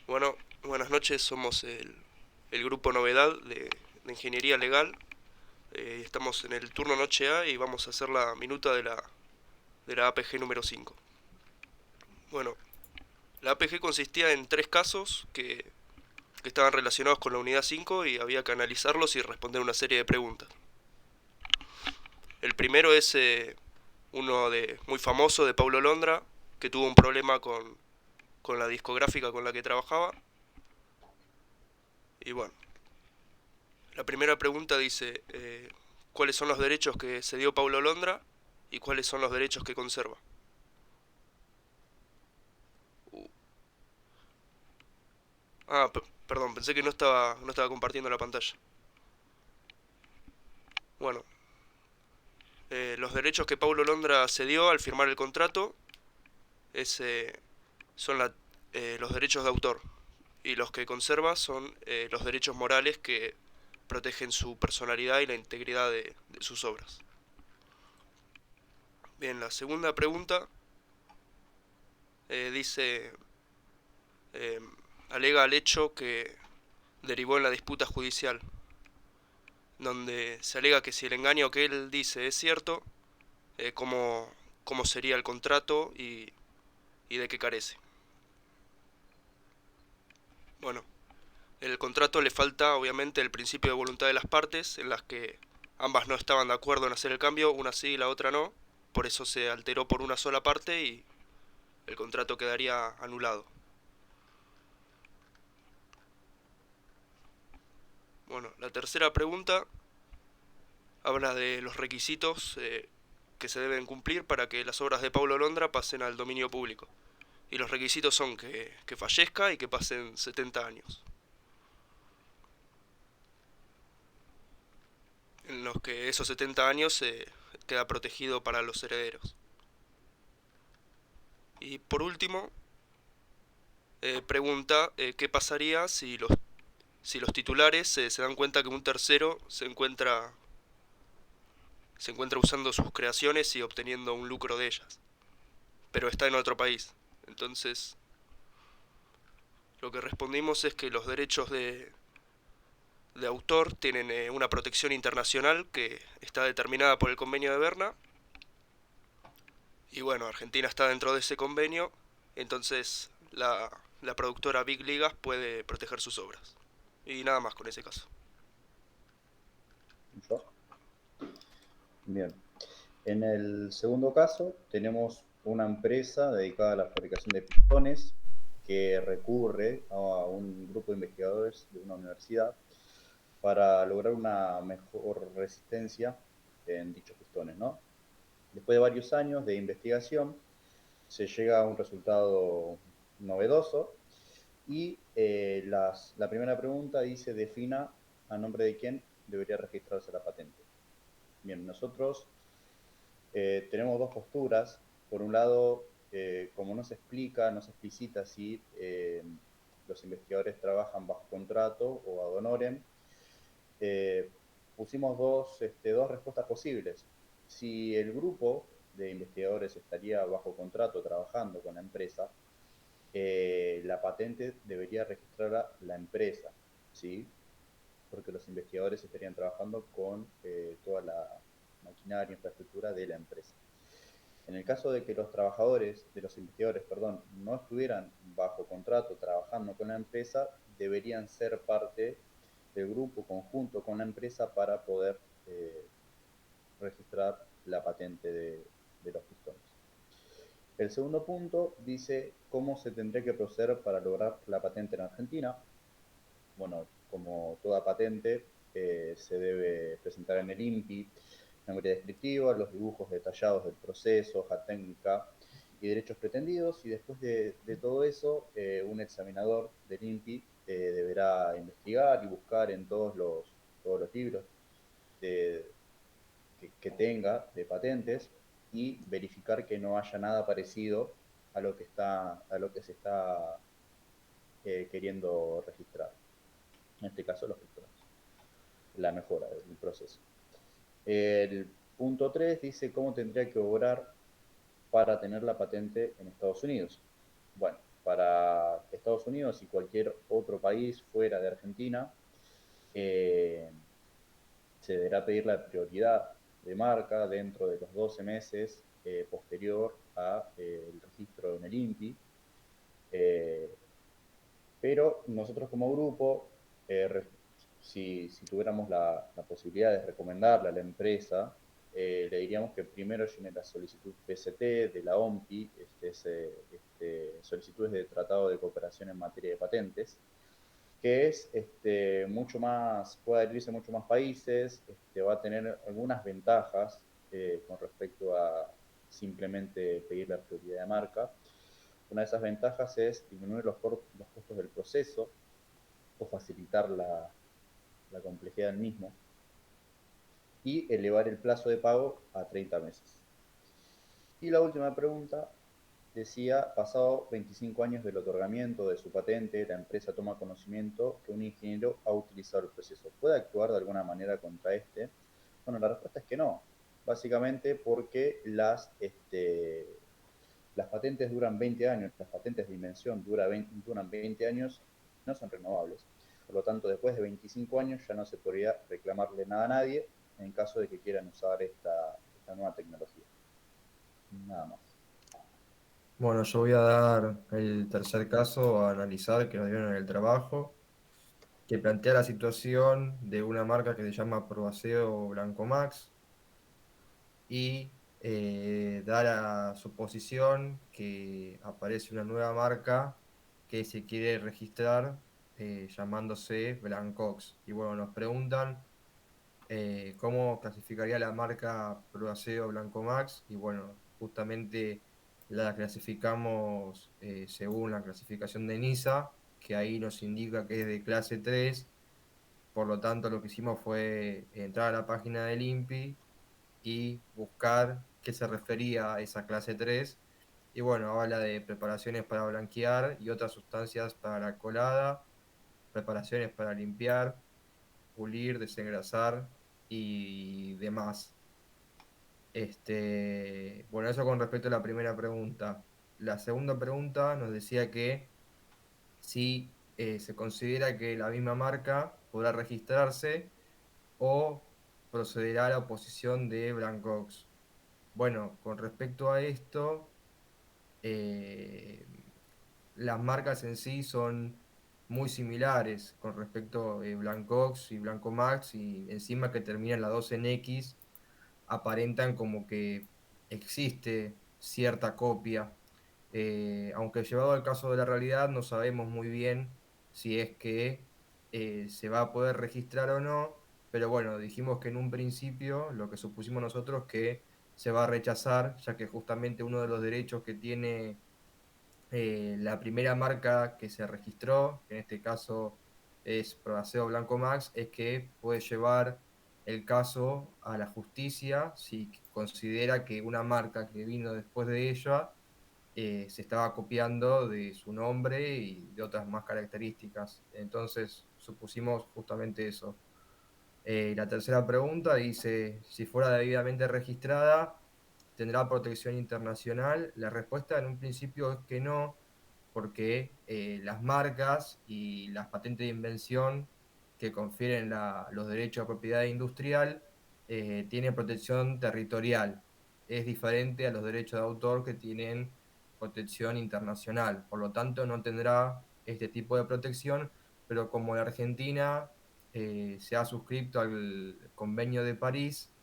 Bueno, buenas noches, somos el grupo Novedad de Ingeniería Legal. Estamos en el turno noche A y vamos a hacer la minuta de la APG número 5. Bueno, la APG consistía en tres casos que estaban relacionados con la unidad 5 y había que analizarlos y responder una serie de preguntas. El primero es uno muy famoso de Paulo Londra, que tuvo un problema con la discográfica con la que trabajaba. Y bueno, la primera pregunta dice, ¿cuáles son los derechos que se dio Paulo Londra y cuáles son los derechos que conserva? Uh, perdón, pensé que no estaba compartiendo la pantalla. Bueno, los derechos que Paulo Londra cedió al firmar el contrato es, son los derechos de autor y los que conserva son los derechos morales que protegen su personalidad y la integridad de sus obras. Bien, la segunda pregunta dice, eh, alega al hecho que derivó en la disputa judicial, donde se alega que si el engaño que él dice es cierto, cómo sería el contrato y de qué carece. Bueno, el contrato le falta obviamente el principio de voluntad de las partes, en las que ambas no estaban de acuerdo en hacer el cambio, una sí y la otra no, por eso se alteró por una sola parte y el contrato quedaría anulado. Bueno, la tercera pregunta habla de los requisitos que se deben cumplir para que las obras de Paulo Londra pasen al dominio público. Y los requisitos son que fallezca y que pasen 70 años, en los que esos 70 años queda protegido para los herederos. Y por último, pregunta qué pasaría si los titulares se dan cuenta que un tercero se encuentra usando sus creaciones y obteniendo un lucro de ellas, pero está en otro país. Entonces, lo que respondimos es que los derechos de autor tienen una protección internacional que está determinada por el convenio de Berna. Y bueno, Argentina está dentro de ese convenio, entonces la productora Big Ligas puede proteger sus obras. Y nada más con ese caso. ¿Yo? Bien. En el segundo caso, tenemos una empresa dedicada a la fabricación de pistones que recurre a un grupo de investigadores de una universidad para lograr una mejor resistencia en dichos pistones, ¿no? Después de varios años de investigación, se llega a un resultado novedoso y la primera pregunta dice, defina a nombre de quién debería registrarse la patente. Bien, nosotros tenemos dos posturas. Por un lado, como no se explica, no se explicita si los investigadores trabajan bajo contrato o ad honorem, eh, pusimos dos respuestas posibles. Si el grupo de investigadores estaría bajo contrato trabajando con la empresa, la patente debería registrarla la empresa, ¿sí? Porque los investigadores estarían trabajando con toda la maquinaria, infraestructura de la empresa. En el caso de que los trabajadores, de los investigadores, perdón, no estuvieran bajo contrato trabajando con la empresa, deberían ser parte del grupo conjunto con la empresa para poder registrar la patente de los pistones. El segundo punto dice cómo se tendría que proceder para lograr la patente en Argentina. Bueno, como toda patente, se debe presentar en el INPI memoria descriptiva, los dibujos detallados del proceso, hoja técnica y derechos pretendidos. Y después de todo eso, un examinador del INPI deberá investigar y buscar en todos los libros de, que tenga de patentes y verificar que no haya nada parecido a lo que se está queriendo registrar. En este caso, los pistones. La mejora del proceso. El punto 3 dice cómo tendría que obrar para tener la patente en Estados Unidos. Bueno, para Estados Estados Unidos y cualquier otro país fuera de Argentina, eh, se deberá pedir la prioridad de marca dentro de los 12 meses posterior a el registro en el INPI. Eh, pero nosotros como grupo, si tuviéramos la posibilidad de recomendarle a la empresa, le diríamos que primero llene la solicitud PCT de la OMPI, solicitudes de Tratado de Cooperación en Materia de Patentes, que es mucho más, puede adherirse a muchos más países, va a tener algunas ventajas con respecto a simplemente pedir la prioridad de marca. Una de esas ventajas es disminuir los costos del proceso o facilitar la complejidad del mismo y elevar el plazo de pago a 30 meses. Y la última pregunta decía, pasado 25 años del otorgamiento de su patente, la empresa toma conocimiento que un ingeniero ha utilizado el proceso. ¿Puede actuar de alguna manera contra este? Bueno, la respuesta es que no. Básicamente porque las patentes duran 20 años, las patentes de invención duran 20 años, no son renovables. Por lo tanto, después de 25 años ya no se podría reclamarle nada a nadie en caso de que quieran usar esta nueva tecnología. Nada más. Bueno, yo voy a dar el tercer caso a analizar que nos dieron en el trabajo, que plantea la situación de una marca que se llama Probaceo Blanco Max y da la suposición que aparece una nueva marca que se quiere registrar llamándose Blancox. Y bueno, nos preguntan cómo clasificaría la marca Probaceo Blanco Max. Y bueno, justamente la clasificamos según la clasificación de NISA, que ahí nos indica que es de clase 3. Por lo tanto, lo que hicimos fue entrar a la página del INPI y buscar qué se refería a esa clase 3. Y bueno, habla de preparaciones para blanquear y otras sustancias para la colada, preparaciones para limpiar, pulir, desengrasar y demás. Bueno, eso con respecto a la primera pregunta. La segunda pregunta nos decía que si se considera que la misma marca podrá registrarse o procederá a la oposición de Blancox. Bueno, con respecto a esto, eh, las marcas en sí son muy similares con respecto a Blancox y Blanco Max y encima que terminan las dos en X, aparentan como que existe cierta copia. Aunque llevado al caso de la realidad no sabemos muy bien si es que se va a poder registrar o no, pero bueno, dijimos que en un principio lo que supusimos nosotros que se va a rechazar, ya que justamente uno de los derechos que tiene la primera marca que se registró, que en este caso es Probaceo Blanco Max, es que puede llevar el caso a la justicia si considera que una marca que vino después de ella se estaba copiando de su nombre y de otras más características. Entonces supusimos justamente eso. La tercera pregunta dice, si fuera debidamente registrada, ¿tendrá protección internacional? La respuesta en un principio es que no, porque las marcas y las patentes de invención que confieren los derechos de propiedad industrial tienen protección territorial. Es diferente a los derechos de autor que tienen protección internacional. Por lo tanto, no tendrá este tipo de protección, pero como la Argentina se ha suscrito al Convenio de París,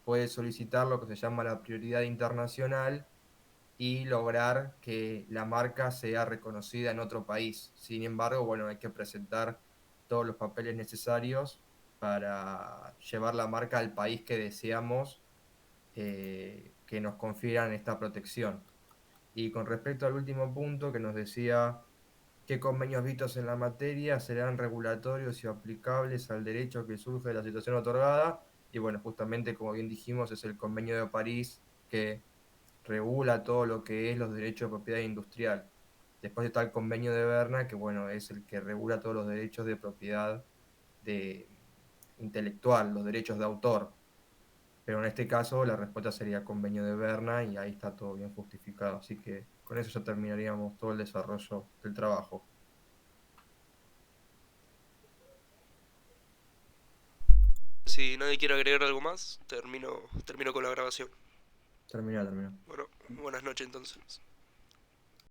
puede solicitar lo que se llama la prioridad internacional y lograr que la marca sea reconocida en otro país. Sin embargo, bueno, hay que presentar todos los papeles necesarios para llevar la marca al país que deseamos que nos confieran esta protección. Y con respecto al último punto que nos decía qué convenios vistos en la materia serán regulatorios y aplicables al derecho que surge de la situación otorgada. Y bueno, justamente como bien dijimos, es el Convenio de París que regula todo lo que es los derechos de propiedad industrial. Después está el Convenio de Berna, que bueno, es el que regula todos los derechos de propiedad de, intelectual, los derechos de autor. Pero en este caso la respuesta sería Convenio de Berna y ahí está todo bien justificado. Así que Con eso ya terminaríamos todo el desarrollo del trabajo. Si nadie quiere agregar algo más, termino con la grabación. Termina. Bueno, buenas noches entonces.